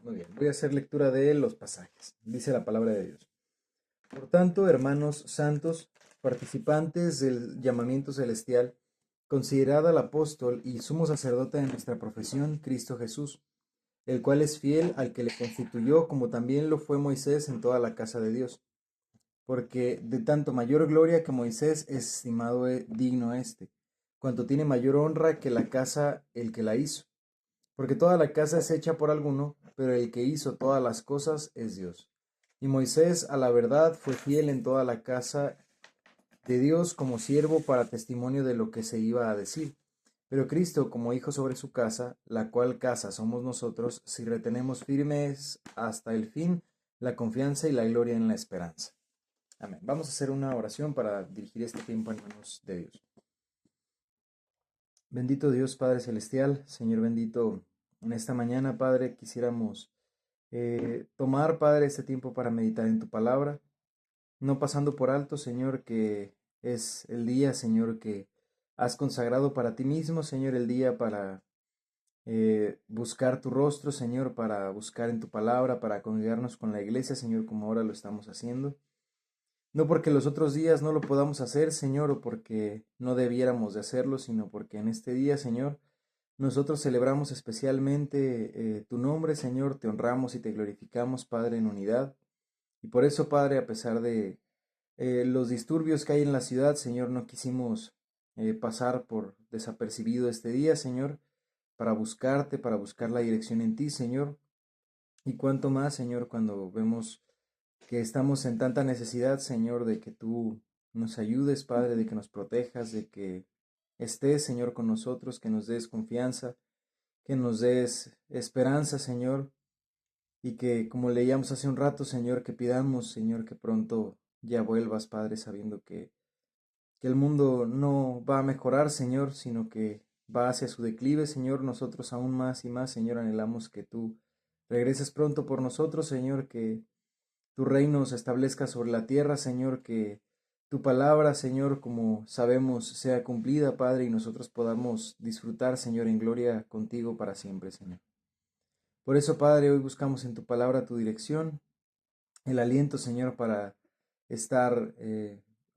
Muy bien, voy a hacer lectura de los pasajes. Dice la palabra de Dios. Por tanto, hermanos santos, participantes del llamamiento celestial, considerad al apóstol y sumo sacerdote de nuestra profesión, Cristo Jesús, el cual es fiel al que le constituyó, como también lo fue Moisés en toda la casa de Dios. Porque de tanto mayor gloria que Moisés es estimado digno este, cuanto tiene mayor honra que la casa el que la hizo. Porque toda la casa es hecha por alguno, pero el que hizo todas las cosas es Dios. Y Moisés, a la verdad, fue fiel en toda la casa de Dios como siervo para testimonio de lo que se iba a decir. Pero Cristo como hijo sobre su casa, la cual casa somos nosotros, si retenemos firmes hasta el fin la confianza y la gloria en la esperanza. Amén. Vamos a hacer una oración para dirigir este tiempo en manos de Dios. Bendito Dios, Padre Celestial, Señor bendito, en esta mañana, Padre, quisiéramos tomar, Padre, este tiempo para meditar en tu palabra, no pasando por alto, Señor, que es el día, Señor, que has consagrado para ti mismo, Señor, el día para buscar tu rostro, Señor, para buscar en tu palabra, para congregarnos con la iglesia, Señor, como ahora lo estamos haciendo. No porque los otros días no lo podamos hacer, Señor, o porque no debiéramos de hacerlo, sino porque en este día, Señor, nosotros celebramos especialmente tu nombre, Señor, te honramos y te glorificamos, Padre, en unidad. Y por eso, Padre, a pesar de los disturbios que hay en la ciudad, Señor, no quisimos pasar por desapercibido este día, Señor, para buscarte, para buscar la dirección en ti, Señor. Y cuanto más, Señor, cuando vemos que estamos en tanta necesidad, Señor, de que tú nos ayudes, Padre, de que nos protejas, de que estés, Señor, con nosotros, que nos des confianza, que nos des esperanza, Señor, y que, como leíamos hace un rato, Señor, que pidamos, Señor, que pronto ya vuelvas, Padre, sabiendo que el mundo no va a mejorar, Señor, sino que va hacia su declive, Señor. Nosotros aún más y más, Señor, anhelamos que tú regreses pronto por nosotros, Señor, que tu reino se establezca sobre la tierra, Señor, que tu palabra, Señor, como sabemos, sea cumplida, Padre, y nosotros podamos disfrutar, Señor, en gloria contigo para siempre, Señor. Por eso, Padre, hoy buscamos en tu palabra tu dirección, el aliento, Señor, para estar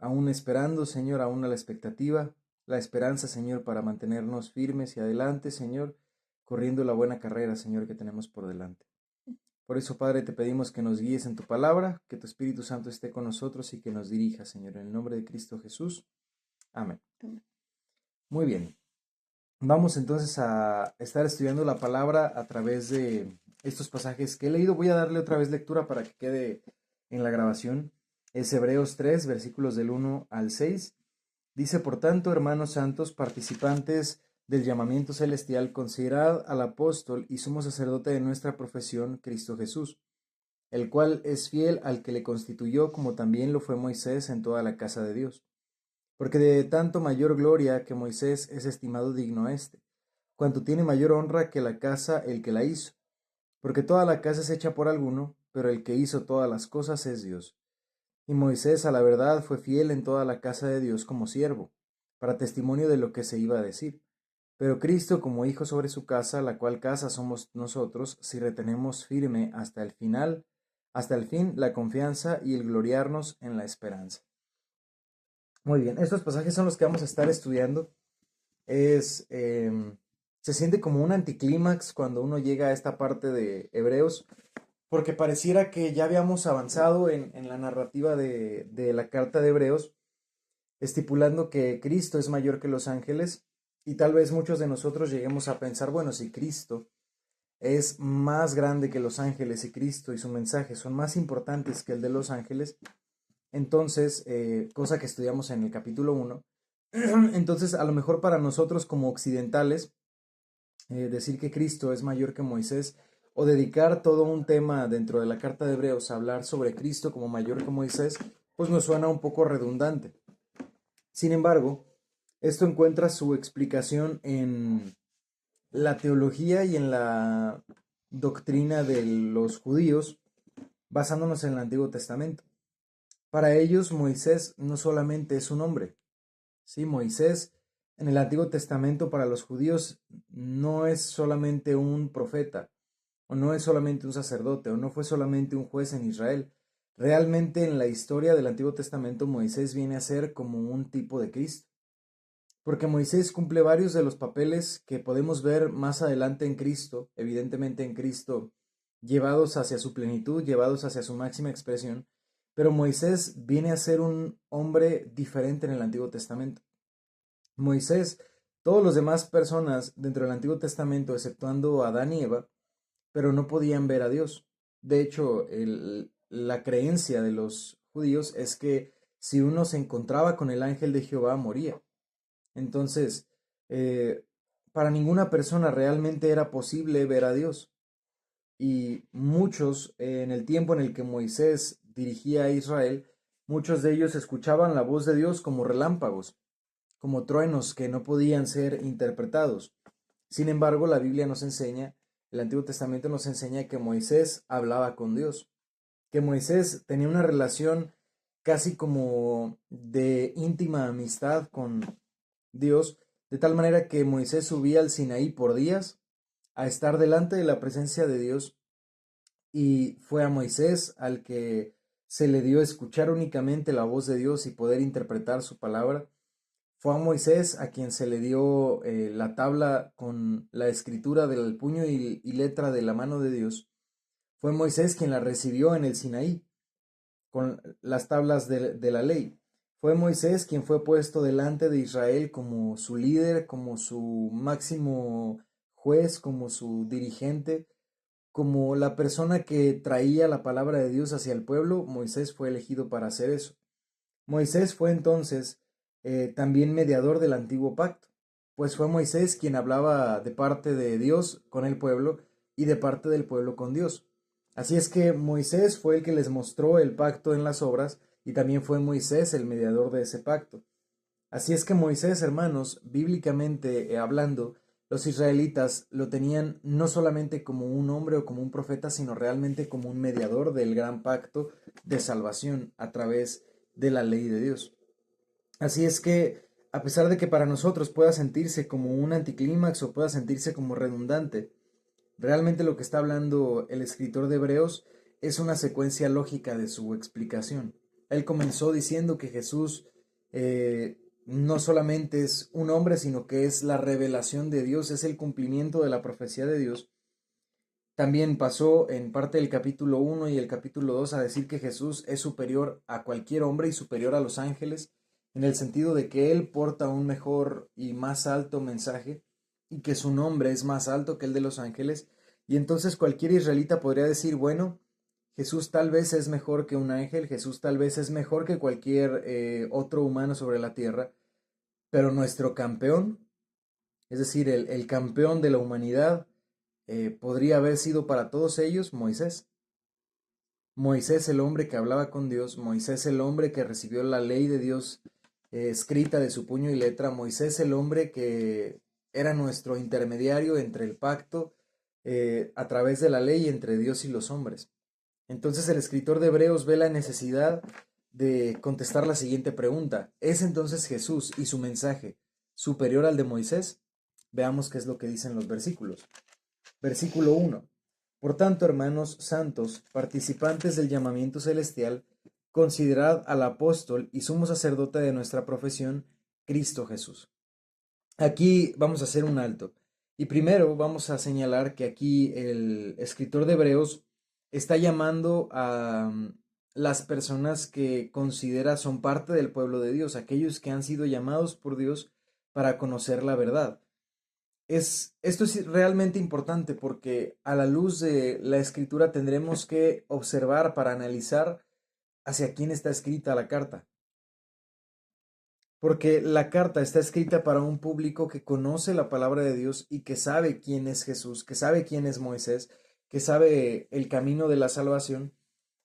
aún esperando, Señor, aún a la expectativa, la esperanza, Señor, para mantenernos firmes y adelante, Señor, corriendo la buena carrera, Señor, que tenemos por delante. Por eso, Padre, te pedimos que nos guíes en tu palabra, que tu Espíritu Santo esté con nosotros y que nos dirija, Señor, en el nombre de Cristo Jesús. Amén. Muy bien. Vamos entonces a estar estudiando la palabra a través de estos pasajes que he leído. Voy a darle otra vez lectura para que quede en la grabación. Es Hebreos 3, versículos del 1 al 6. Dice, por tanto, hermanos santos, participantes del llamamiento celestial, considerad al apóstol y sumo sacerdote de nuestra profesión, Cristo Jesús, el cual es fiel al que le constituyó, como también lo fue Moisés en toda la casa de Dios. Porque de tanto mayor gloria que Moisés es estimado digno este, cuanto tiene mayor honra que la casa el que la hizo. Porque toda la casa es hecha por alguno, pero el que hizo todas las cosas es Dios. Y Moisés, a la verdad, fue fiel en toda la casa de Dios como siervo, para testimonio de lo que se iba a decir. Pero Cristo como hijo sobre su casa, la cual casa somos nosotros, si retenemos firme hasta el final, hasta el fin, la confianza y el gloriarnos en la esperanza. Muy bien, estos pasajes son los que vamos a estar estudiando. Se siente como un anticlímax cuando uno llega a esta parte de Hebreos, porque pareciera que ya habíamos avanzado en la narrativa de la carta de Hebreos, estipulando que Cristo es mayor que los ángeles, y tal vez muchos de nosotros lleguemos a pensar, bueno, si Cristo es más grande que los ángeles y Cristo y su mensaje son más importantes que el de los ángeles, entonces, cosa que estudiamos en el capítulo 1, entonces a lo mejor para nosotros como occidentales, decir que Cristo es mayor que Moisés o dedicar todo un tema dentro de la carta de Hebreos a hablar sobre Cristo como mayor que Moisés, pues nos suena un poco redundante. Sin embargo, esto encuentra su explicación en la teología y en la doctrina de los judíos, basándonos en el Antiguo Testamento. Para ellos, Moisés no solamente es un hombre. Sí, Moisés en el Antiguo Testamento para los judíos no es solamente un profeta, o no es solamente un sacerdote, o no fue solamente un juez en Israel. Realmente en la historia del Antiguo Testamento Moisés viene a ser como un tipo de Cristo, porque Moisés cumple varios de los papeles que podemos ver más adelante en Cristo, evidentemente en Cristo, llevados hacia su plenitud, llevados hacia su máxima expresión, pero Moisés viene a ser un hombre diferente en el Antiguo Testamento. Moisés, todos los demás personas dentro del Antiguo Testamento, exceptuando a Adán y Eva, pero no podían ver a Dios. De hecho, la creencia de los judíos es que si uno se encontraba con el ángel de Jehová, moría. Entonces, para ninguna persona realmente era posible ver a Dios. Y muchos, en el tiempo en el que Moisés dirigía a Israel, muchos de ellos escuchaban la voz de Dios como relámpagos, como truenos que no podían ser interpretados. Sin embargo, la Biblia nos enseña, el Antiguo Testamento nos enseña que Moisés hablaba con Dios, que Moisés tenía una relación casi como de íntima amistad con Dios, de tal manera que Moisés subía al Sinaí por días a estar delante de la presencia de Dios, y fue a Moisés al que se le dio escuchar únicamente la voz de Dios y poder interpretar su palabra. Fue a Moisés a quien se le dio la tabla con la escritura del puño y letra de la mano de Dios. Fue Moisés quien la recibió en el Sinaí con las tablas de la ley. Fue Moisés quien fue puesto delante de Israel como su líder, como su máximo juez, como su dirigente, como la persona que traía la palabra de Dios hacia el pueblo. Moisés fue elegido para hacer eso. Moisés fue entonces también mediador del antiguo pacto, pues fue Moisés quien hablaba de parte de Dios con el pueblo y de parte del pueblo con Dios. Así es que Moisés fue el que les mostró el pacto en las obras, y también fue Moisés el mediador de ese pacto. Así es que Moisés, hermanos, bíblicamente hablando, los israelitas lo tenían no solamente como un hombre o como un profeta, sino realmente como un mediador del gran pacto de salvación a través de la ley de Dios. Así es que, a pesar de que para nosotros pueda sentirse como un anticlímax o pueda sentirse como redundante, realmente lo que está hablando el escritor de Hebreos es una secuencia lógica de su explicación. Él comenzó diciendo que Jesús no solamente es un hombre, sino que es la revelación de Dios, es el cumplimiento de la profecía de Dios. También pasó en parte del capítulo 1 y el capítulo 2 a decir que Jesús es superior a cualquier hombre y superior a los ángeles, en el sentido de que Él porta un mejor y más alto mensaje y que su nombre es más alto que el de los ángeles. Y entonces cualquier israelita podría decir, bueno, Jesús tal vez es mejor que un ángel, Jesús tal vez es mejor que cualquier otro humano sobre la tierra, pero nuestro campeón, es decir, el campeón de la humanidad, podría haber sido para todos ellos Moisés. Moisés el hombre que hablaba con Dios, Moisés el hombre que recibió la ley de Dios escrita de su puño y letra, Moisés el hombre que era nuestro intermediario entre el pacto a través de la ley entre Dios y los hombres. Entonces el escritor de Hebreos ve la necesidad de contestar la siguiente pregunta: ¿es entonces Jesús y su mensaje superior al de Moisés? Veamos qué es lo que dicen los versículos. Versículo 1. Por tanto, hermanos santos, participantes del llamamiento celestial, considerad al apóstol y sumo sacerdote de nuestra profesión, Cristo Jesús. Aquí vamos a hacer un alto. Y primero vamos a señalar que aquí el escritor de Hebreos está llamando a las personas que considera son parte del pueblo de Dios, aquellos que han sido llamados por Dios para conocer la verdad. Esto es realmente importante porque a la luz de la escritura tendremos que observar para analizar hacia quién está escrita la carta. Porque la carta está escrita para un público que conoce la palabra de Dios y que sabe quién es Jesús, que sabe quién es Moisés, que sabe el camino de la salvación.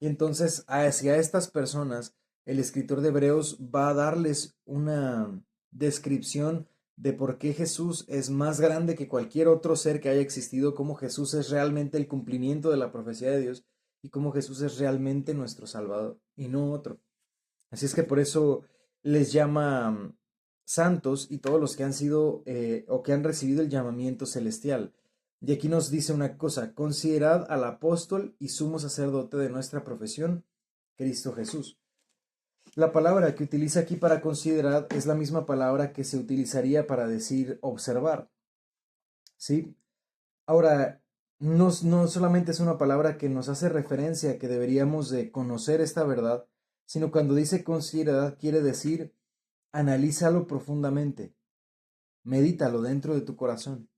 Y entonces hacia estas personas el escritor de Hebreos va a darles una descripción de por qué Jesús es más grande que cualquier otro ser que haya existido, cómo Jesús es realmente el cumplimiento de la profecía de Dios y cómo Jesús es realmente nuestro Salvador y no otro. Así es que por eso les llama santos y todos los que han sido o que han recibido el llamamiento celestial. Y aquí nos dice una cosa: considerad al apóstol y sumo sacerdote de nuestra profesión, Cristo Jesús. La palabra que utiliza aquí para considerar es la misma palabra que se utilizaría para decir observar, ¿sí? Ahora, no solamente es una palabra que nos hace referencia a que deberíamos de conocer esta verdad, sino cuando dice considerar quiere decir analízalo profundamente, medítalo dentro de tu corazón.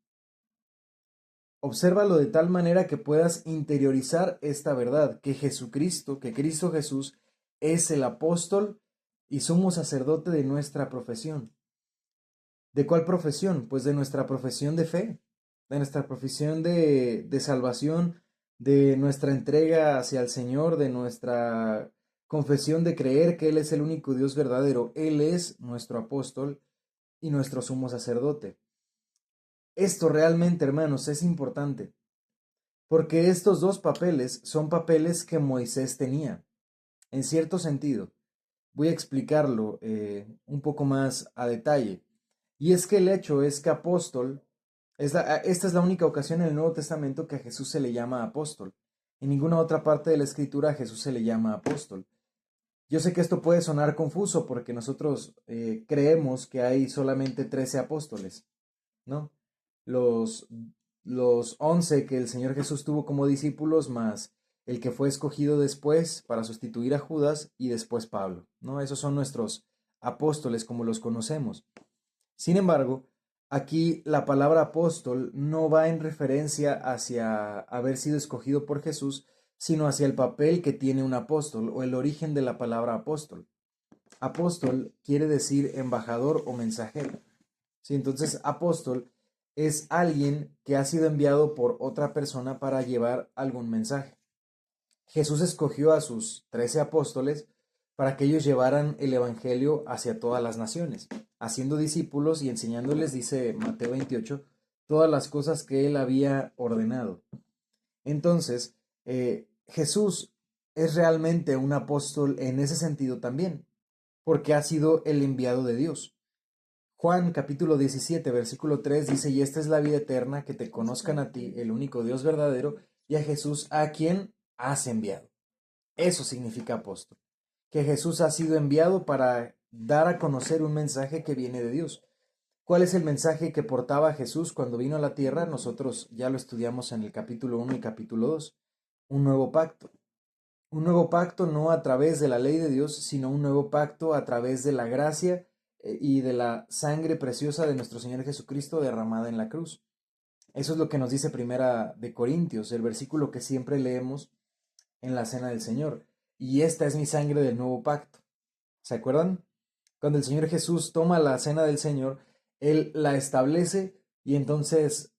Obsérvalo de tal manera que puedas interiorizar esta verdad, que Jesucristo, que Cristo Jesús es el apóstol y sumo sacerdote de nuestra profesión. ¿De cuál profesión? Pues de nuestra profesión de fe, de nuestra profesión de salvación, de nuestra entrega hacia el Señor, de nuestra confesión de creer que Él es el único Dios verdadero. Él es nuestro apóstol y nuestro sumo sacerdote. Esto realmente, hermanos, es importante, porque estos dos papeles son papeles que Moisés tenía, en cierto sentido. Voy a explicarlo un poco más a detalle. Y es que el hecho es que apóstol, esta es la única ocasión en el Nuevo Testamento que a Jesús se le llama apóstol. En ninguna otra parte de la Escritura a Jesús se le llama apóstol. Yo sé que esto puede sonar confuso porque nosotros creemos que hay solamente 13 apóstoles, ¿no? Los, los 11 que el Señor Jesús tuvo como discípulos, más el que fue escogido después para sustituir a Judas y después Pablo, ¿no? Esos son nuestros apóstoles como los conocemos. Sin embargo, aquí la palabra apóstol no va en referencia hacia haber sido escogido por Jesús, sino hacia el papel que tiene un apóstol o el origen de la palabra apóstol. Apóstol quiere decir embajador o mensajero. ¿Sí? Entonces, apóstol es alguien que ha sido enviado por otra persona para llevar algún mensaje. Jesús escogió a sus 13 apóstoles para que ellos llevaran el Evangelio hacia todas las naciones, haciendo discípulos y enseñándoles, dice Mateo 28, todas las cosas que él había ordenado. Entonces, Jesús es realmente un apóstol en ese sentido también, porque ha sido el enviado de Dios. Juan capítulo 17, versículo 3 dice, y esta es la vida eterna, que te conozcan a ti, el único Dios verdadero, y a Jesús, a quien has enviado. Eso significa apóstol, que Jesús ha sido enviado para dar a conocer un mensaje que viene de Dios. ¿Cuál es el mensaje que portaba Jesús cuando vino a la tierra? Nosotros ya lo estudiamos en el capítulo 1 y capítulo 2. Un nuevo pacto. Un nuevo pacto no a través de la ley de Dios, sino un nuevo pacto a través de la gracia y de la sangre preciosa de nuestro Señor Jesucristo derramada en la cruz. Eso es lo que nos dice Primera de Corintios, el versículo que siempre leemos en la cena del Señor. Y esta es mi sangre del nuevo pacto. ¿Se acuerdan? Cuando el Señor Jesús toma la cena del Señor, Él la establece y entonces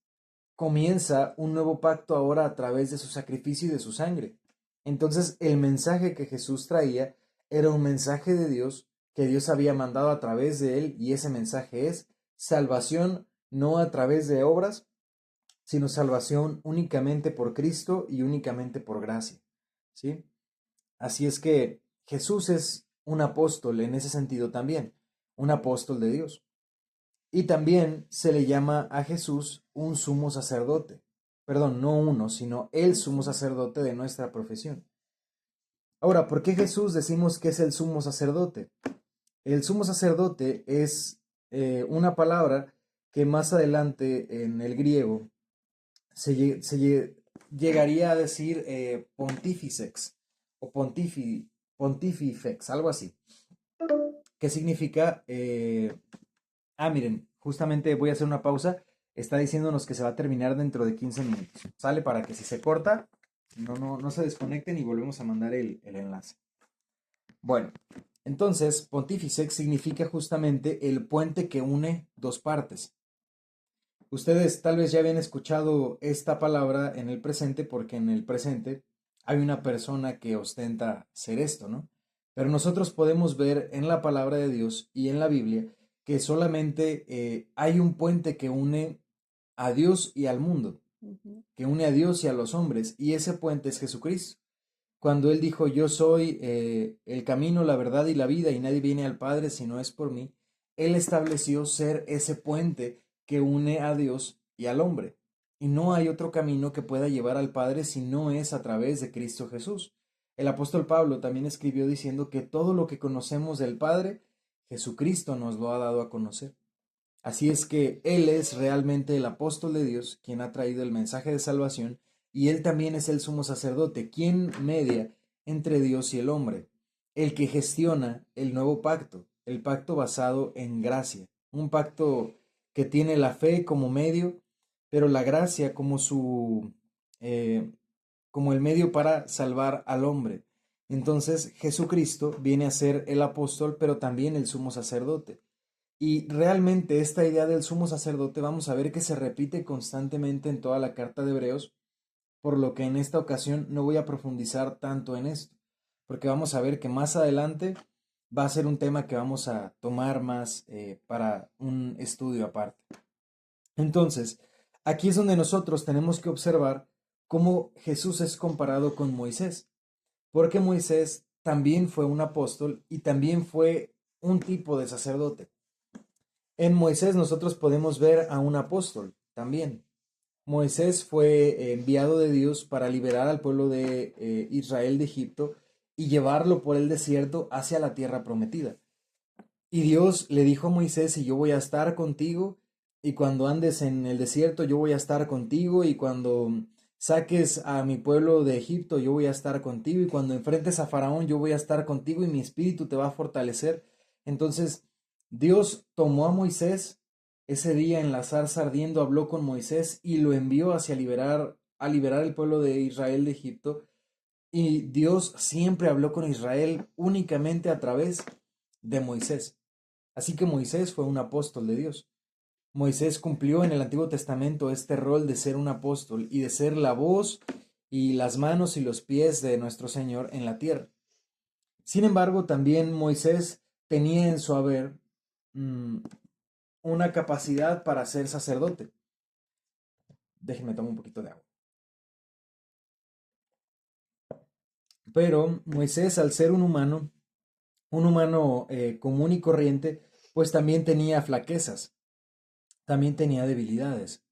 comienza un nuevo pacto ahora a través de su sacrificio y de su sangre. Entonces el mensaje que Jesús traía era un mensaje de Dios que Dios había mandado a través de él, y ese mensaje es salvación no a través de obras, sino salvación únicamente por Cristo y únicamente por gracia. ¿Sí? Así es que Jesús es un apóstol en ese sentido también, un apóstol de Dios. Y también se le llama a Jesús un sumo sacerdote. Perdón, no uno, sino el sumo sacerdote de nuestra profesión. Ahora, ¿por qué Jesús decimos que es el sumo sacerdote? El sumo sacerdote es una palabra que más adelante en el griego llegaría a decir pontifex o pontifex, algo así, que significa, miren, justamente voy a hacer una pausa, está diciéndonos que se va a terminar dentro de 15 minutos, sale para que si se corta, no se desconecten y volvemos a mandar el enlace. Bueno, entonces, pontifex significa justamente el puente que une dos partes. Ustedes tal vez ya habían escuchado esta palabra en el presente porque en el presente hay una persona que ostenta ser esto, ¿no? Pero nosotros podemos ver en la palabra de Dios y en la Biblia que solamente hay un puente que une a Dios y al mundo, que une a Dios y a los hombres, y ese puente es Jesucristo. Cuando Él dijo, yo soy el camino, la verdad y la vida, y nadie viene al Padre si no es por mí, Él estableció ser ese puente que une a Dios y al hombre. y no hay otro camino que pueda llevar al Padre si no es a través de Cristo Jesús. El apóstol Pablo también escribió diciendo que todo lo que conocemos del Padre, Jesucristo nos lo ha dado a conocer. Así es que Él es realmente el apóstol de Dios, quien ha traído el mensaje de salvación, y Él también es el sumo sacerdote, quien media entre Dios y el hombre, el que gestiona el nuevo pacto, el pacto basado en gracia, un pacto que tiene la fe como medio, pero la gracia como eh, como el medio para salvar al hombre. Entonces Jesucristo viene a ser el apóstol, pero también el sumo sacerdote. Y realmente esta idea del sumo sacerdote vamos a ver que se repite constantemente en toda la carta de Hebreos, por lo que en esta ocasión no voy a profundizar tanto en esto, porque vamos a ver que más adelante va a ser un tema que vamos a tomar más para un estudio aparte. Entonces, aquí es donde nosotros tenemos que observar cómo Jesús es comparado con Moisés, porque Moisés también fue un apóstol y también fue un tipo de sacerdote. En Moisés nosotros podemos ver a un apóstol también. Moisés fue enviado de Dios para liberar al pueblo de Israel de Egipto y llevarlo por el desierto hacia la tierra prometida. Y Dios le dijo a Moisés, y yo voy a estar contigo, y cuando andes en el desierto yo voy a estar contigo, y cuando saques a mi pueblo de Egipto yo voy a estar contigo, y cuando enfrentes a Faraón yo voy a estar contigo, y mi espíritu te va a fortalecer. Entonces Dios tomó a Moisés ese día en la zarza ardiendo, habló con Moisés y lo envió hacia a liberar el pueblo de Israel de Egipto. Y Dios siempre habló con Israel únicamente a través de Moisés. Así que Moisés fue un apóstol de Dios. Moisés cumplió en el Antiguo Testamento este rol de ser un apóstol y de ser la voz y las manos y los pies de nuestro Señor en la tierra. Sin embargo, también Moisés tenía en su haber una capacidad para ser sacerdote. Déjenme tomar un poquito de agua. Pero Moisés, al ser un humano común y corriente, pues también tenía flaquezas, también tenía debilidades.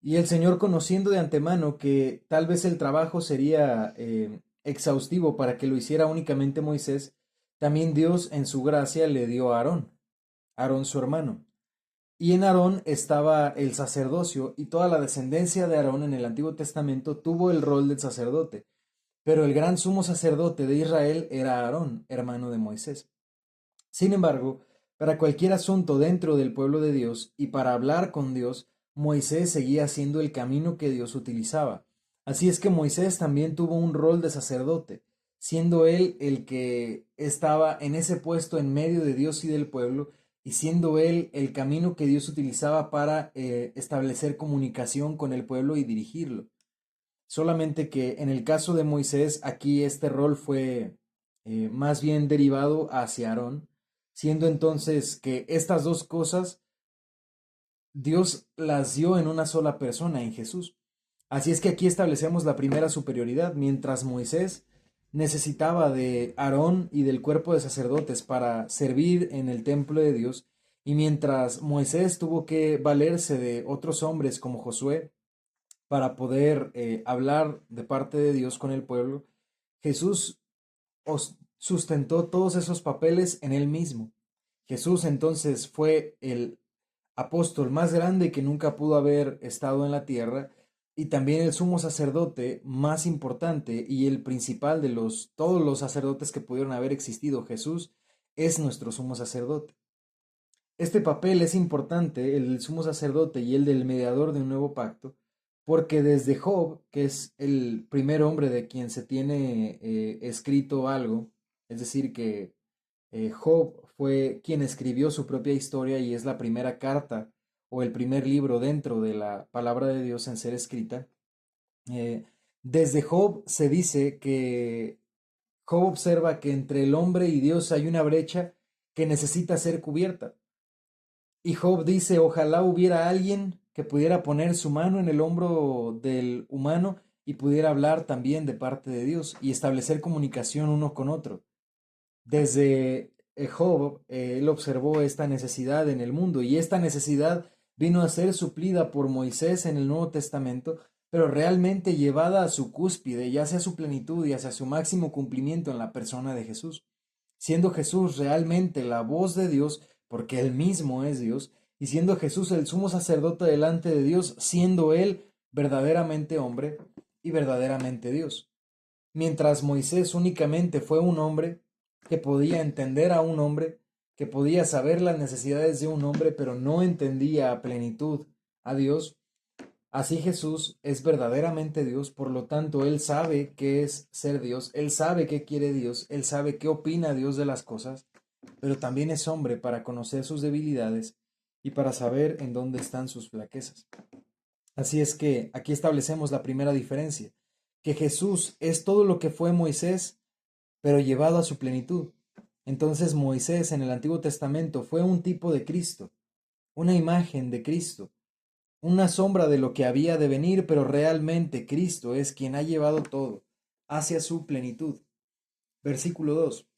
Y el Señor, conociendo de antemano que tal vez el trabajo sería exhaustivo para que lo hiciera únicamente Moisés, también Dios en su gracia le dio a Aarón su hermano. Y en Aarón estaba el sacerdocio, y toda la descendencia de Aarón en el Antiguo Testamento tuvo el rol del sacerdote. Pero el gran sumo sacerdote de Israel era Aarón, hermano de Moisés. Sin embargo, para cualquier asunto dentro del pueblo de Dios y para hablar con Dios, Moisés seguía siendo el camino que Dios utilizaba. Así es que Moisés también tuvo un rol de sacerdote, siendo él el que estaba en ese puesto en medio de Dios y del pueblo, y siendo él el camino que Dios utilizaba para establecer comunicación con el pueblo y dirigirlo. Solamente que en el caso de Moisés, aquí este rol fue más bien derivado hacia Aarón, siendo entonces que estas dos cosas Dios las dio en una sola persona, en Jesús. Así es que aquí establecemos la primera superioridad, mientras Moisés necesitaba de Aarón y del cuerpo de sacerdotes para servir en el templo de Dios, y mientras Moisés tuvo que valerse de otros hombres como Josué, para poder hablar de parte de Dios con el pueblo, Jesús sustentó todos esos papeles en él mismo. Jesús entonces fue el apóstol más grande que nunca pudo haber estado en la tierra, y también el sumo sacerdote más importante y el principal de todos los sacerdotes que pudieron haber existido. Jesús es nuestro sumo sacerdote. Este papel es importante, el del sumo sacerdote y el del mediador de un nuevo pacto, porque desde Job, que es el primer hombre de quien se tiene escrito algo, es decir, que Job fue quien escribió su propia historia y es la primera carta o el primer libro dentro de la palabra de Dios en ser escrita. eh, Desde Job se dice que Job observa que entre el hombre y Dios hay una brecha que necesita ser cubierta. Y Job dice, ojalá hubiera alguien que pudiera poner su mano en el hombro del humano y pudiera hablar también de parte de Dios y establecer comunicación uno con otro. Desde Job, él observó esta necesidad en el mundo, y esta necesidad vino a ser suplida por Moisés en el Nuevo Testamento, pero realmente llevada a su cúspide, ya sea su plenitud y hacia su máximo cumplimiento en la persona de Jesús, siendo Jesús realmente la voz de Dios, porque Él mismo es Dios, y siendo Jesús el sumo sacerdote delante de Dios, siendo Él verdaderamente hombre y verdaderamente Dios. Mientras Moisés únicamente fue un hombre que podía entender a un hombre, que podía saber las necesidades de un hombre, pero no entendía a plenitud a Dios, así Jesús es verdaderamente Dios, por lo tanto, Él sabe qué es ser Dios, Él sabe qué quiere Dios, Él sabe qué opina Dios de las cosas, pero también es hombre para conocer sus debilidades y para saber en dónde están sus flaquezas. Así es que aquí establecemos la primera diferencia, que Jesús es todo lo que fue Moisés, pero llevado a su plenitud. Entonces Moisés en el Antiguo Testamento fue un tipo de Cristo, una imagen de Cristo, una sombra de lo que había de venir, pero realmente Cristo es quien ha llevado todo hacia su plenitud. Versículo 2.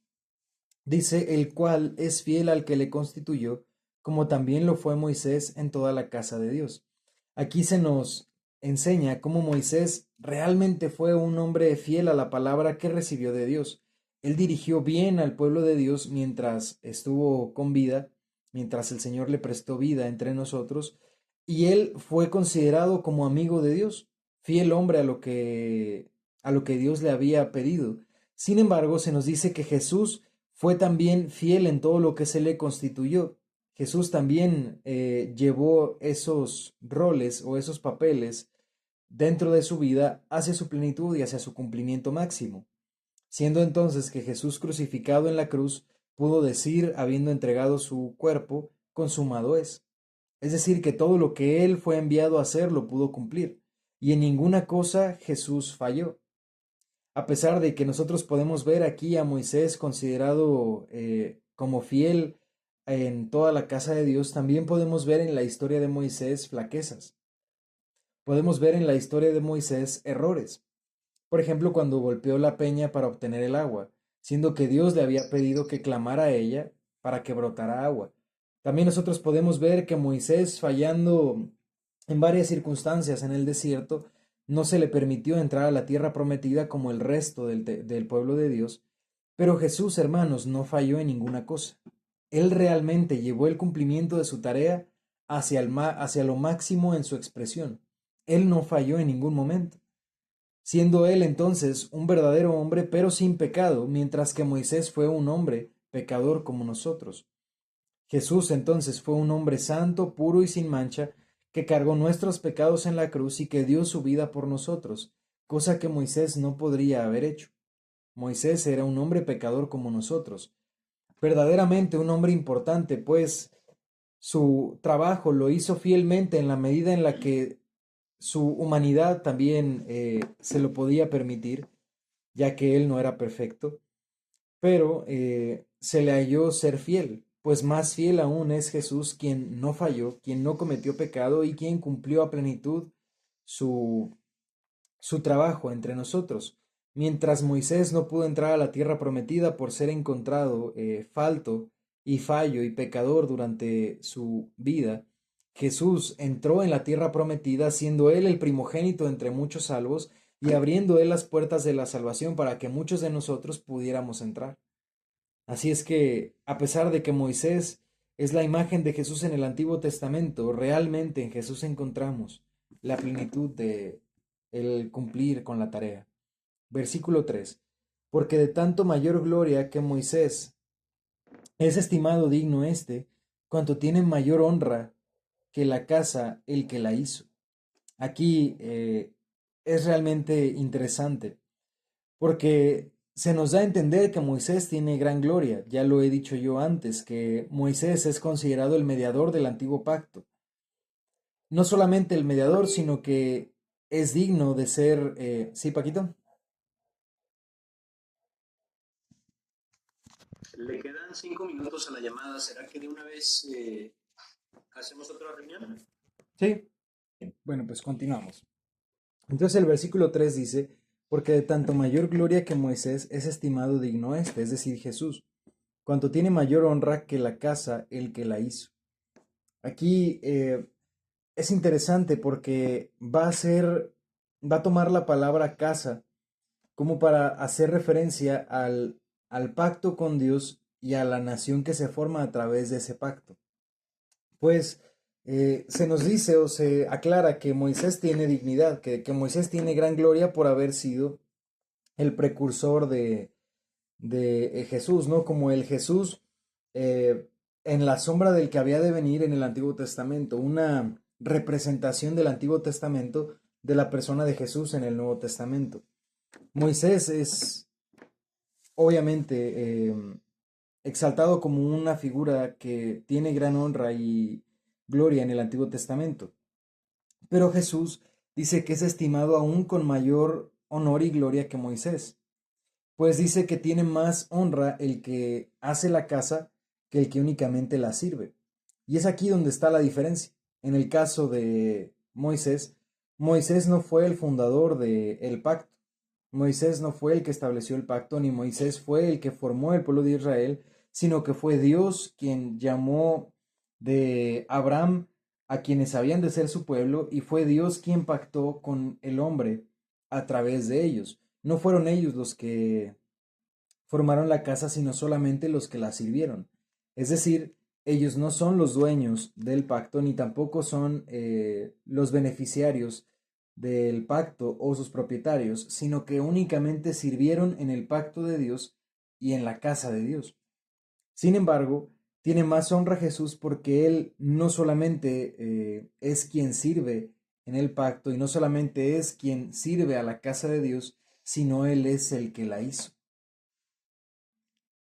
Dice, el cual es fiel al que le constituyó, como también lo fue Moisés en toda la casa de Dios. Aquí se nos enseña cómo Moisés realmente fue un hombre fiel a la palabra que recibió de Dios. Él dirigió bien al pueblo de Dios mientras estuvo con vida, mientras el Señor le prestó vida entre nosotros, y él fue considerado como amigo de Dios, fiel hombre a lo que Dios le había pedido. Sin embargo, se nos dice que Jesús fue también fiel en todo lo que se le constituyó. Jesús también llevó esos roles o esos papeles dentro de su vida hacia su plenitud y hacia su cumplimiento máximo. Siendo entonces que Jesús crucificado en la cruz pudo decir, habiendo entregado su cuerpo, consumado es. Es decir, que todo lo que Él fue enviado a hacer lo pudo cumplir. Y en ninguna cosa Jesús falló. A pesar de que nosotros podemos ver aquí a Moisés considerado como fiel en toda la casa de Dios, también podemos ver en la historia de Moisés flaquezas. Podemos ver en la historia de Moisés errores. Por ejemplo, cuando golpeó la peña para obtener el agua, siendo que Dios le había pedido que clamara a ella para que brotara agua. También nosotros podemos ver que Moisés, fallando en varias circunstancias en el desierto, no se le permitió entrar a la tierra prometida como el resto del pueblo de Dios. Pero Jesús, hermanos, no falló en ninguna cosa. Él realmente llevó el cumplimiento de su tarea hacia lo máximo en su expresión. Él no falló en ningún momento, siendo él entonces un verdadero hombre, pero sin pecado, mientras que Moisés fue un hombre pecador como nosotros. Jesús entonces fue un hombre santo, puro y sin mancha, que cargó nuestros pecados en la cruz y que dio su vida por nosotros, cosa que Moisés no podría haber hecho. Moisés era un hombre pecador como nosotros, verdaderamente un hombre importante, pues su trabajo lo hizo fielmente en la medida en la que su humanidad también se lo podía permitir, ya que él no era perfecto, pero se le halló ser fiel, pues más fiel aún es Jesús, quien no falló, quien no cometió pecado y quien cumplió a plenitud su, su trabajo entre nosotros. Mientras Moisés no pudo entrar a la tierra prometida por ser encontrado falto y fallo y pecador durante su vida, Jesús entró en la tierra prometida siendo él el primogénito entre muchos salvos y abriendo él las puertas de la salvación para que muchos de nosotros pudiéramos entrar. Así es que, a pesar de que Moisés es la imagen de Jesús en el Antiguo Testamento, realmente en Jesús encontramos la plenitud de el cumplir con la tarea. Versículo 3. Porque de tanto mayor gloria que Moisés es estimado digno éste, cuanto tiene mayor honra que la casa el que la hizo. Aquí es realmente interesante, porque se nos da a entender que Moisés tiene gran gloria. Ya lo he dicho yo antes, que Moisés es considerado el mediador del antiguo pacto. No solamente el mediador, sino que es digno de ser... ¿Sí, Paquito? Le quedan 5 minutos a la llamada. ¿Será que de una vez hacemos otra reunión? Sí. Bueno, pues continuamos. Entonces el versículo 3 dice, porque de tanto mayor gloria que Moisés es estimado digno este, es decir, Jesús, cuanto tiene mayor honra que la casa el que la hizo. Aquí es interesante porque va a tomar la palabra casa como para hacer referencia al pacto con Dios y a la nación que se forma a través de ese pacto. Pues se nos dice o se aclara que Moisés tiene dignidad, que Moisés tiene gran gloria por haber sido el precursor de Jesús, ¿no? Como el Jesús eh, en la sombra del que había de venir en el Antiguo Testamento, una representación del Antiguo Testamento de la persona de Jesús en el Nuevo Testamento. Moisés es obviamente exaltado como una figura que tiene gran honra y gloria en el Antiguo Testamento, pero Jesús dice que es estimado aún con mayor honor y gloria que Moisés. Pues dice que tiene más honra el que hace la casa que el que únicamente la sirve. Y es aquí donde está la diferencia. En el caso de Moisés, Moisés no fue el fundador del pacto. Moisés no fue el que estableció el pacto, ni Moisés fue el que formó el pueblo de Israel, sino que fue Dios quien llamó de Abraham a quienes habían de ser su pueblo, y fue Dios quien pactó con el hombre a través de ellos. No fueron ellos los que formaron la casa, sino solamente los que la sirvieron. Es decir, ellos no son los dueños del pacto, ni tampoco son los beneficiarios del pacto o sus propietarios, sino que únicamente sirvieron en el pacto de Dios y en la casa de Dios. Sin embargo, tiene más honra Jesús porque Él no solamente es quien sirve en el pacto y no solamente es quien sirve a la casa de Dios, sino Él es el que la hizo.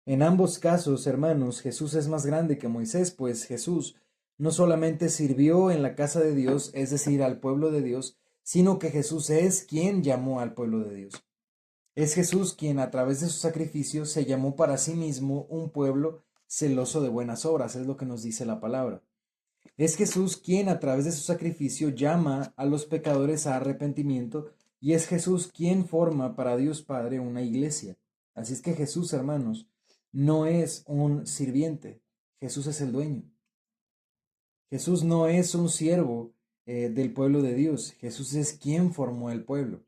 En ambos casos, hermanos, Jesús es más grande que Moisés, pues Jesús no solamente sirvió en la casa de Dios, es decir, al pueblo de Dios, sino que Jesús es quien llamó al pueblo de Dios. Es Jesús quien a través de su sacrificio se llamó para sí mismo un pueblo celoso de buenas obras, es lo que nos dice la palabra. Es Jesús quien a través de su sacrificio llama a los pecadores a arrepentimiento y es Jesús quien forma para Dios Padre una iglesia. Así es que Jesús, hermanos, no es un sirviente, Jesús es el dueño. Jesús no es un siervo del pueblo de Dios, Jesús es quien formó el pueblo.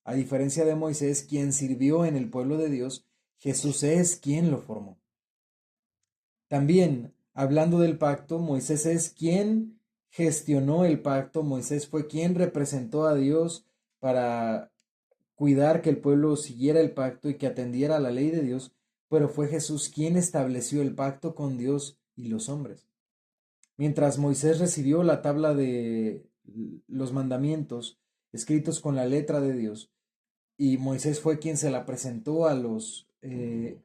A diferencia de Moisés, quien sirvió en el pueblo de Dios, Jesús es quien lo formó. También, hablando del pacto, Moisés es quien gestionó el pacto, Moisés fue quien representó a Dios para cuidar que el pueblo siguiera el pacto y que atendiera a la ley de Dios, pero fue Jesús quien estableció el pacto con Dios y los hombres. Mientras Moisés recibió la tabla de los mandamientos escritos con la letra de Dios, y Moisés fue quien se la presentó a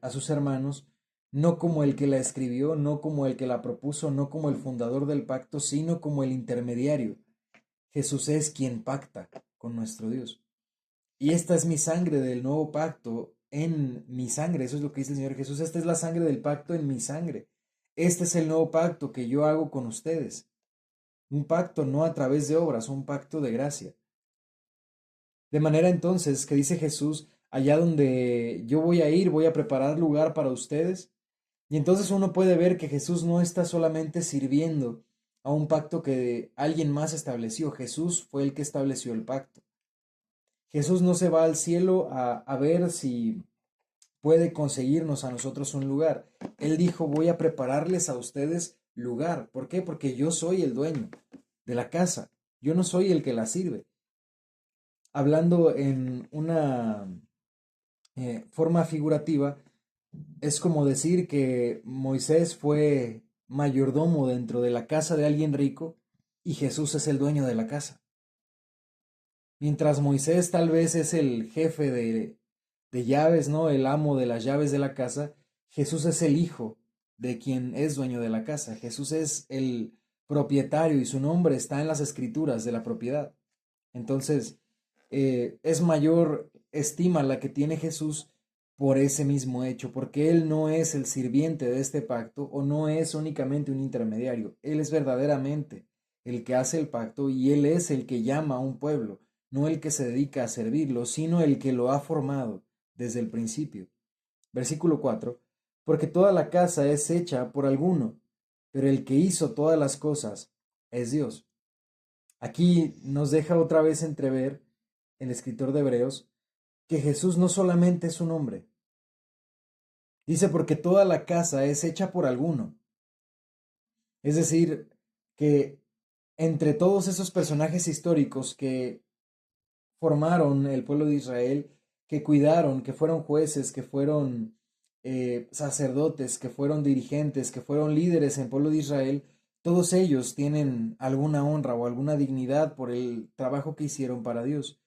sus hermanos, no como el que la escribió, no como el que la propuso, no como el fundador del pacto, sino como el intermediario. Jesús es quien pacta con nuestro Dios. Y esta es mi sangre del nuevo pacto en mi sangre. Eso es lo que dice el Señor Jesús. Esta es la sangre del pacto en mi sangre. Este es el nuevo pacto que yo hago con ustedes. Un pacto no a través de obras, un pacto de gracia. De manera entonces que dice Jesús, allá donde yo voy a ir, voy a preparar lugar para ustedes. Y entonces uno puede ver que Jesús no está solamente sirviendo a un pacto que alguien más estableció. Jesús fue el que estableció el pacto. Jesús no se va al cielo a ver si puede conseguirnos a nosotros un lugar. Él dijo, voy a prepararles a ustedes lugar. ¿Por qué? Porque yo soy el dueño de la casa. Yo no soy el que la sirve. Hablando en una forma figurativa, es como decir que Moisés fue mayordomo dentro de la casa de alguien rico y Jesús es el dueño de la casa. Mientras Moisés tal vez es el jefe de llaves, ¿no? El amo de las llaves de la casa, Jesús es el hijo de quien es dueño de la casa. Jesús es el propietario y su nombre está en las escrituras de la propiedad. Entonces, es mayor estima la que tiene Jesús por ese mismo hecho, porque Él no es el sirviente de este pacto o no es únicamente un intermediario, Él es verdaderamente el que hace el pacto y Él es el que llama a un pueblo, no el que se dedica a servirlo, sino el que lo ha formado desde el principio. Versículo 4, porque toda la casa es hecha por alguno, pero el que hizo todas las cosas es Dios. Aquí nos deja otra vez entrever el escritor de Hebreos que Jesús no solamente es un hombre. Dice porque toda la casa es hecha por alguno. Es decir, que entre todos esos personajes históricos que formaron el pueblo de Israel, que cuidaron, que fueron jueces, que fueron sacerdotes, que fueron dirigentes, que fueron líderes en el pueblo de Israel, todos ellos tienen alguna honra o alguna dignidad por el trabajo que hicieron para Dios.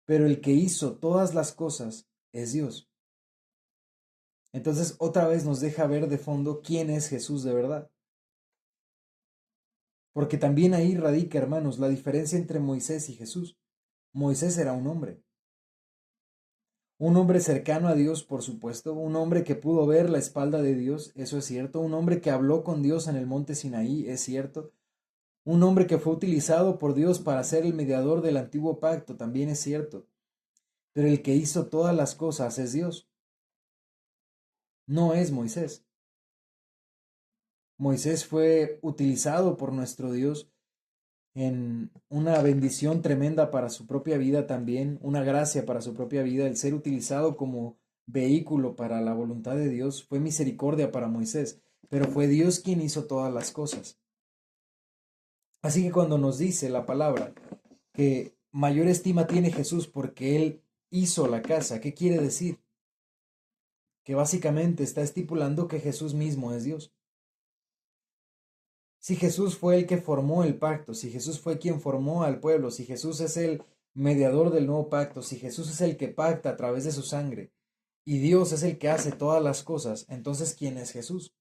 Pero el que hizo todas las cosas es Dios. Entonces otra vez nos deja ver de fondo quién es Jesús de verdad. Porque también ahí radica, hermanos, la diferencia entre Moisés y Jesús. Moisés era un hombre cercano a Dios, por supuesto, un hombre que pudo ver la espalda de Dios, eso es cierto, un hombre que habló con Dios en el monte Sinaí, es cierto, un hombre que fue utilizado por Dios para ser el mediador del antiguo pacto, también es cierto, pero el que hizo todas las cosas es Dios, no es Moisés. Moisés fue utilizado por nuestro Dios en una bendición tremenda para su propia vida también, una gracia para su propia vida, el ser utilizado como vehículo para la voluntad de Dios, fue misericordia para Moisés, pero fue Dios quien hizo todas las cosas. Así que cuando nos dice la palabra que mayor estima tiene Jesús porque Él hizo la casa, ¿qué quiere decir? Que básicamente está estipulando que Jesús mismo es Dios. Si Jesús fue el que formó el pacto, si Jesús fue quien formó al pueblo, si Jesús es el mediador del nuevo pacto, si Jesús es el que pacta a través de su sangre y Dios es el que hace todas las cosas, entonces ¿quién es Jesús?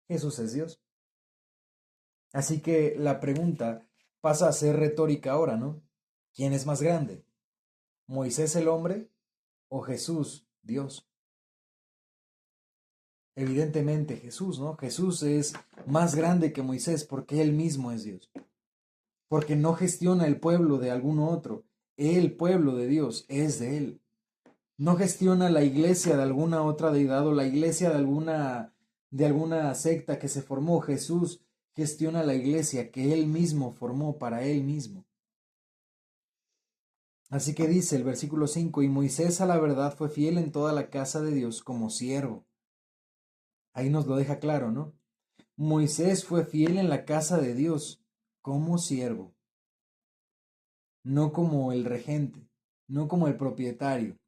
Jesús es Dios. Así que la pregunta pasa a ser retórica ahora, ¿no? ¿Quién es más grande? ¿Moisés el hombre o Jesús Dios? Evidentemente Jesús, ¿no? Jesús es más grande que Moisés porque él mismo es Dios. Porque no gestiona el pueblo de algún otro. El pueblo de Dios es de él. No gestiona la iglesia de alguna otra deidad o la iglesia de alguna secta que se formó. Jesús gestiona la iglesia que él mismo formó para él mismo. Así que dice el versículo 5, y Moisés a la verdad fue fiel en toda la casa de Dios como siervo. Ahí nos lo deja claro, ¿no? Moisés fue fiel en la casa de Dios como siervo, no como el regente, no como el propietario,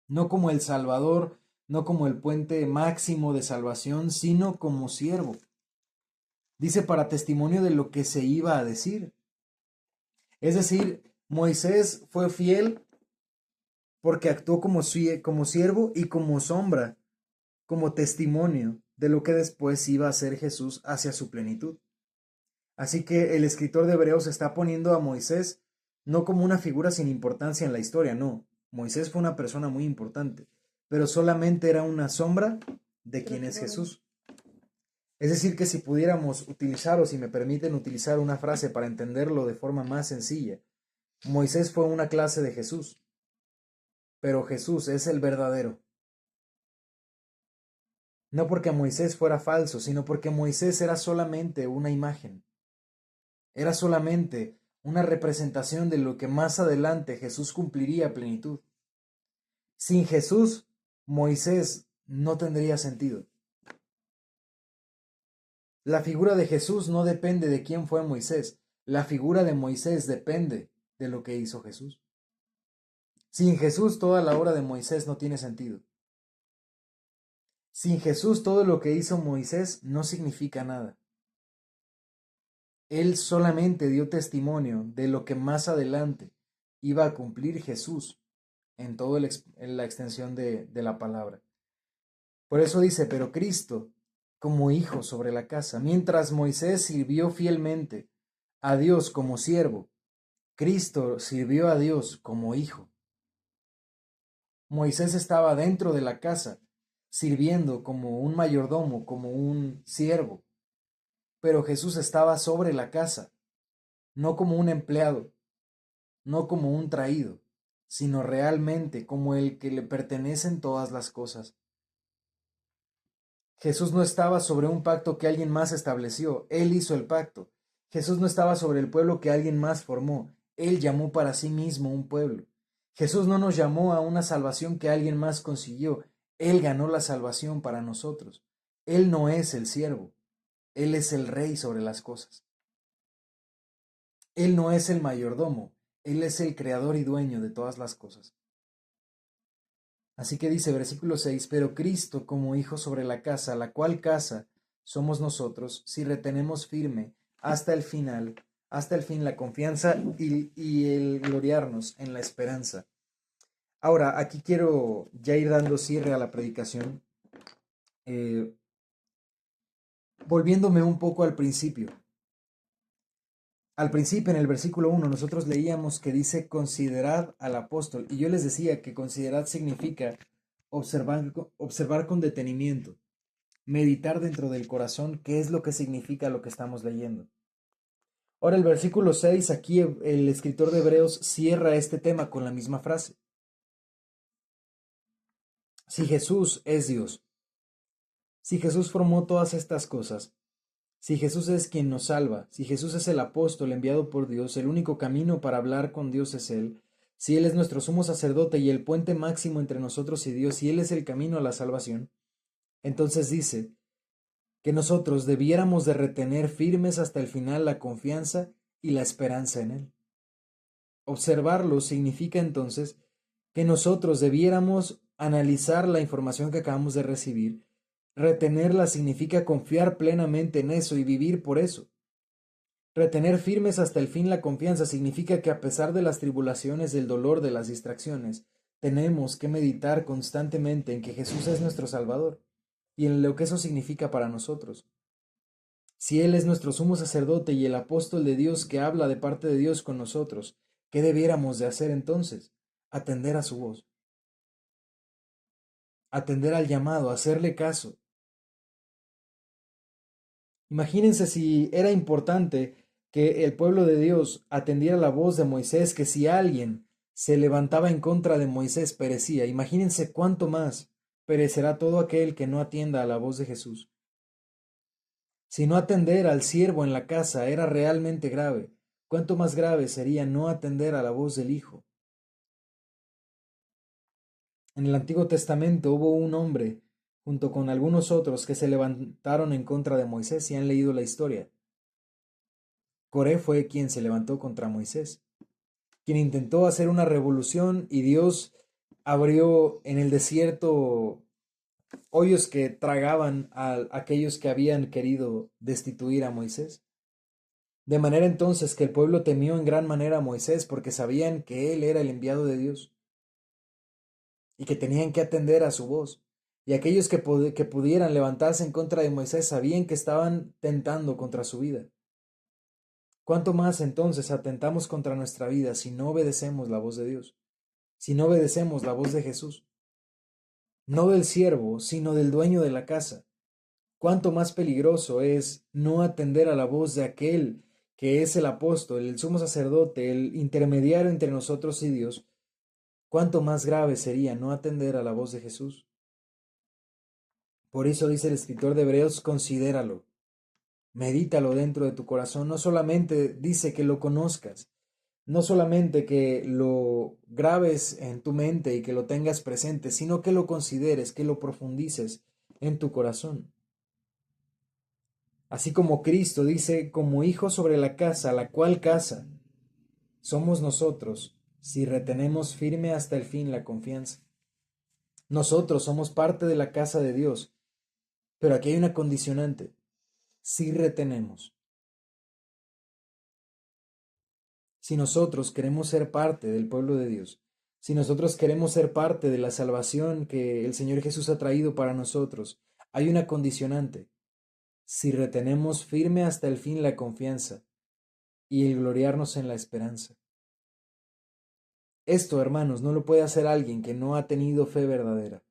no como el salvador, no como el puente máximo de salvación, sino como siervo. Dice para testimonio de lo que se iba a decir. Es decir, Moisés fue fiel porque actuó como siervo y como sombra, como testimonio de lo que después iba a ser Jesús hacia su plenitud. Así que el escritor de Hebreos está poniendo a Moisés no como una figura sin importancia en la historia, no. Moisés fue una persona muy importante, pero solamente era una sombra de quién es Jesús. Es decir, que si pudiéramos utilizar, o si me permiten utilizar una frase para entenderlo de forma más sencilla, Moisés fue una clase de Jesús, pero Jesús es el verdadero. No porque Moisés fuera falso, sino porque Moisés era solamente una imagen. Era solamente una representación de lo que más adelante Jesús cumpliría a plenitud. Sin Jesús, Moisés no tendría sentido. La figura de Jesús no depende de quién fue Moisés. La figura de Moisés depende de lo que hizo Jesús. Sin Jesús, toda la obra de Moisés no tiene sentido. Sin Jesús, todo lo que hizo Moisés no significa nada. Él solamente dio testimonio de lo que más adelante iba a cumplir Jesús en toda la extensión de la palabra. Por eso dice, pero Cristo como hijo sobre la casa, mientras Moisés sirvió fielmente a Dios como siervo, Cristo sirvió a Dios como hijo. Moisés estaba dentro de la casa, sirviendo como un mayordomo, como un siervo, pero Jesús estaba sobre la casa, no como un empleado, no como un traído, sino realmente como el que le pertenecen todas las cosas. Jesús no estaba sobre un pacto que alguien más estableció, Él hizo el pacto. Jesús no estaba sobre el pueblo que alguien más formó. Él llamó para sí mismo un pueblo. Jesús no nos llamó a una salvación que alguien más consiguió. Él ganó la salvación para nosotros. Él no es el siervo. Él es el rey sobre las cosas. Él no es el mayordomo. Él es el creador y dueño de todas las cosas. Así que dice versículo 6, pero Cristo como hijo sobre la casa, la cual casa somos nosotros, si retenemos firme hasta el final, hasta el fin la confianza y el gloriarnos en la esperanza. Ahora, aquí quiero ya ir dando cierre a la predicación, volviéndome un poco al principio. Al principio, en el versículo 1, nosotros leíamos que dice considerad al apóstol, y yo les decía que considerad significa observar con detenimiento, meditar dentro del corazón qué es lo que significa lo que estamos leyendo. Ahora el versículo 6, aquí el escritor de Hebreos cierra este tema con la misma frase. Si Jesús es Dios, si Jesús formó todas estas cosas, si Jesús es quien nos salva, si Jesús es el apóstol enviado por Dios, el único camino para hablar con Dios es Él, si Él es nuestro sumo sacerdote y el puente máximo entre nosotros y Dios, y Él es el camino a la salvación, entonces dice que nosotros debiéramos de retener firmes hasta el final la confianza y la esperanza en Él. Observarlo significa entonces que nosotros debiéramos analizar la información que acabamos de recibir. Retenerla significa confiar plenamente en eso y vivir por eso. Retener firmes hasta el fin la confianza significa que a pesar de las tribulaciones, del dolor, de las distracciones, tenemos que meditar constantemente en que Jesús es nuestro Salvador y en lo que eso significa para nosotros. Si Él es nuestro sumo sacerdote y el apóstol de Dios que habla de parte de Dios con nosotros, ¿qué debiéramos de hacer entonces? Atender a su voz. Atender al llamado, hacerle caso. Imagínense si era importante que el pueblo de Dios atendiera la voz de Moisés, que si alguien se levantaba en contra de Moisés perecía. Imagínense cuánto más perecerá todo aquel que no atienda a la voz de Jesús. Si no atender al siervo en la casa era realmente grave, cuánto más grave sería no atender a la voz del Hijo. En el Antiguo Testamento hubo un hombre, junto con algunos otros, que se levantaron en contra de Moisés y han leído la historia. Coré fue quien se levantó contra Moisés, quien intentó hacer una revolución y Dios abrió en el desierto hoyos que tragaban a aquellos que habían querido destituir a Moisés. De manera entonces que el pueblo temió en gran manera a Moisés porque sabían que él era el enviado de Dios y que tenían que atender a su voz. Y aquellos que pudieran levantarse en contra de Moisés sabían que estaban tentando contra su vida. ¿Cuánto más entonces atentamos contra nuestra vida si no obedecemos la voz de Dios? Si no obedecemos la voz de Jesús. No del siervo, sino del dueño de la casa. Cuánto más peligroso es no atender a la voz de aquel que es el apóstol, el sumo sacerdote, el intermediario entre nosotros y Dios. Cuánto más grave sería no atender a la voz de Jesús. Por eso dice el escritor de Hebreos, considéralo, medítalo dentro de tu corazón. No solamente dice que lo conozcas, no solamente que lo grabes en tu mente y que lo tengas presente, sino que lo consideres, que lo profundices en tu corazón. Así como Cristo dice, como hijo sobre la casa, la cual casa somos nosotros, si retenemos firme hasta el fin la confianza. Nosotros somos parte de la casa de Dios, pero aquí hay una condicionante, si retenemos. Si nosotros queremos ser parte del pueblo de Dios, si nosotros queremos ser parte de la salvación que el Señor Jesús ha traído para nosotros, hay una condicionante, si retenemos firme hasta el fin la confianza y el gloriarnos en la esperanza. Esto, hermanos, no lo puede hacer alguien que no ha tenido fe verdadera.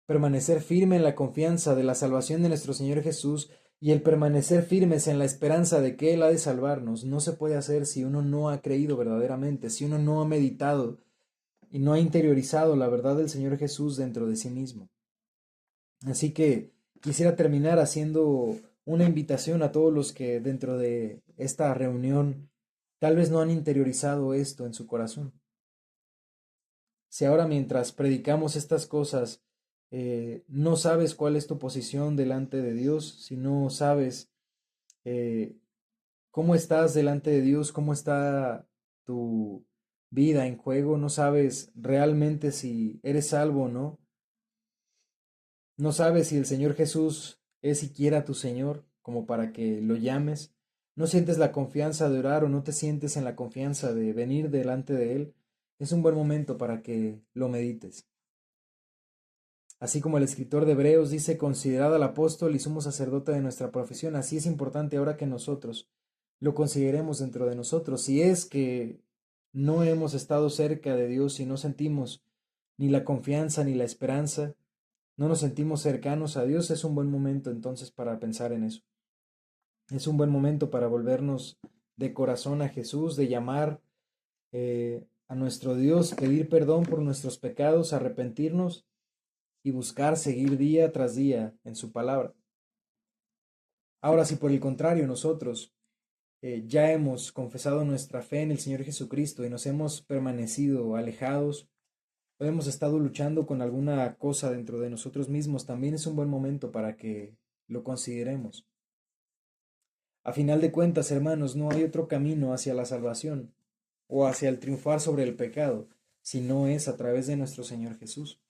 Permanecer firme en la confianza de la salvación de nuestro Señor Jesús y el permanecer firmes en la esperanza de que Él ha de salvarnos no se puede hacer si uno no ha creído verdaderamente, si uno no ha meditado y no ha interiorizado la verdad del Señor Jesús dentro de sí mismo. Así que quisiera terminar haciendo una invitación a todos los que dentro de esta reunión tal vez no han interiorizado esto en su corazón. Si ahora mientras predicamos estas cosas no sabes cuál es tu posición delante de Dios, si no sabes eh, cómo estás delante de Dios, cómo está tu vida en juego, no sabes realmente si eres salvo o no, no sabes si el Señor Jesús es siquiera tu Señor, como para que lo llames, no sientes la confianza de orar o no te sientes en la confianza de venir delante de Él, es un buen momento para que lo medites. Así como el escritor de Hebreos dice, considerad al apóstol y sumo sacerdote de nuestra profesión, así es importante ahora que nosotros lo consideremos dentro de nosotros. Si es que no hemos estado cerca de Dios y no sentimos ni la confianza ni la esperanza, no nos sentimos cercanos a Dios, es un buen momento entonces para pensar en eso. Es un buen momento para volvernos de corazón a Jesús, de llamar a nuestro Dios, pedir perdón por nuestros pecados, arrepentirnos y buscar seguir día tras día en su palabra. Ahora, si por el contrario nosotros ya hemos confesado nuestra fe en el Señor Jesucristo y nos hemos permanecido alejados, o hemos estado luchando con alguna cosa dentro de nosotros mismos, también es un buen momento para que lo consideremos. A final de cuentas, hermanos, no hay otro camino hacia la salvación o hacia el triunfar sobre el pecado, si no es a través de nuestro Señor Jesús.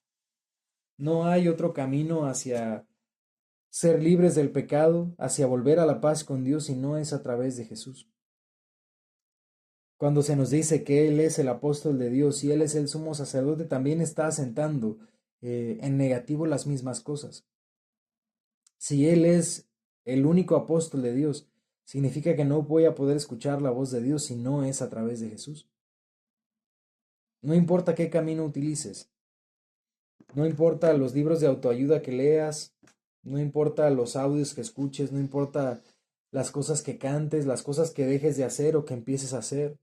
No hay otro camino hacia ser libres del pecado, hacia volver a la paz con Dios, si no es a través de Jesús. Cuando se nos dice que Él es el apóstol de Dios y Él es el sumo sacerdote, también está asentando en negativo las mismas cosas. Si Él es el único apóstol de Dios, significa que no voy a poder escuchar la voz de Dios si no es a través de Jesús. No importa qué camino utilices, no importa los libros de autoayuda que leas, no importa los audios que escuches, no importa las cosas que cantes, las cosas que dejes de hacer o que empieces a hacer.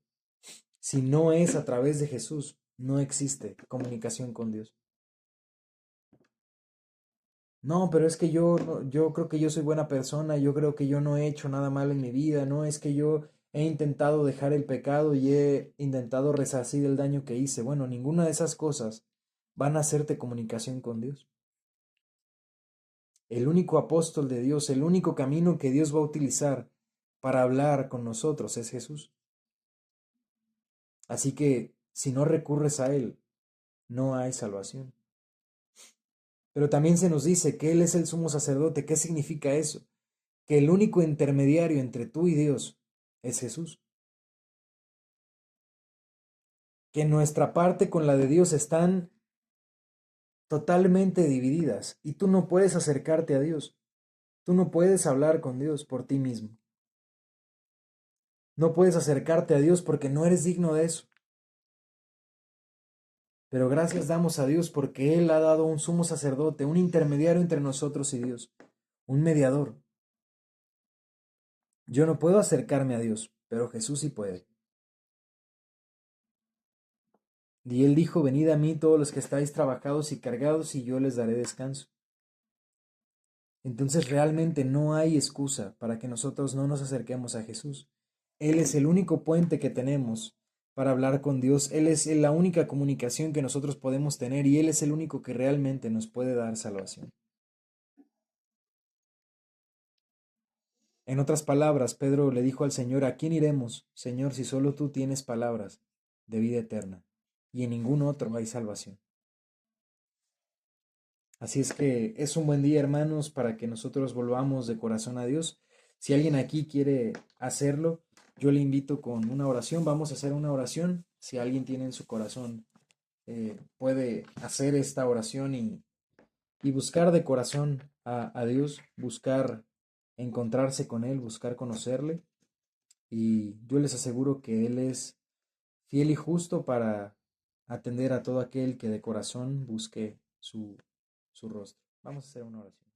Si no es a través de Jesús, no existe comunicación con Dios. No, pero es que yo creo que yo soy buena persona, yo creo que yo no he hecho nada malo en mi vida, no es que yo he intentado dejar el pecado y he intentado resarcir el daño que hice. Bueno, ninguna de esas cosas van a hacerte comunicación con Dios. El único apóstol de Dios, el único camino que Dios va a utilizar para hablar con nosotros es Jesús. Así que si no recurres a Él, no hay salvación. Pero también se nos dice que Él es el sumo sacerdote. ¿Qué significa eso? Que el único intermediario entre tú y Dios es Jesús. Que nuestra parte con la de Dios están totalmente divididas y tú no puedes acercarte a Dios. Tú no puedes hablar con Dios por ti mismo. No puedes acercarte a Dios porque no eres digno de eso. Pero gracias damos a Dios porque Él ha dado un sumo sacerdote, un intermediario entre nosotros y Dios, un mediador. Yo no puedo acercarme a Dios, pero Jesús sí puede. Y Él dijo, venid a mí todos los que estáis trabajados y cargados, y yo les daré descanso. Entonces realmente no hay excusa para que nosotros no nos acerquemos a Jesús. Él es el único puente que tenemos para hablar con Dios. Él es la única comunicación que nosotros podemos tener y Él es el único que realmente nos puede dar salvación. En otras palabras, Pedro le dijo al Señor, ¿a quién iremos, Señor, si solo tú tienes palabras de vida eterna y en ningún otro hay salvación? Así es que es un buen día, hermanos, para que nosotros volvamos de corazón a Dios. Si alguien aquí quiere hacerlo, yo le invito con una oración. Vamos a hacer una oración. Si alguien tiene en su corazón, puede hacer esta oración y buscar de corazón a Dios, buscar encontrarse con Él, buscar conocerle. Y yo les aseguro que Él es fiel y justo para atender a todo aquel que de corazón busque su rostro. Vamos a hacer una oración.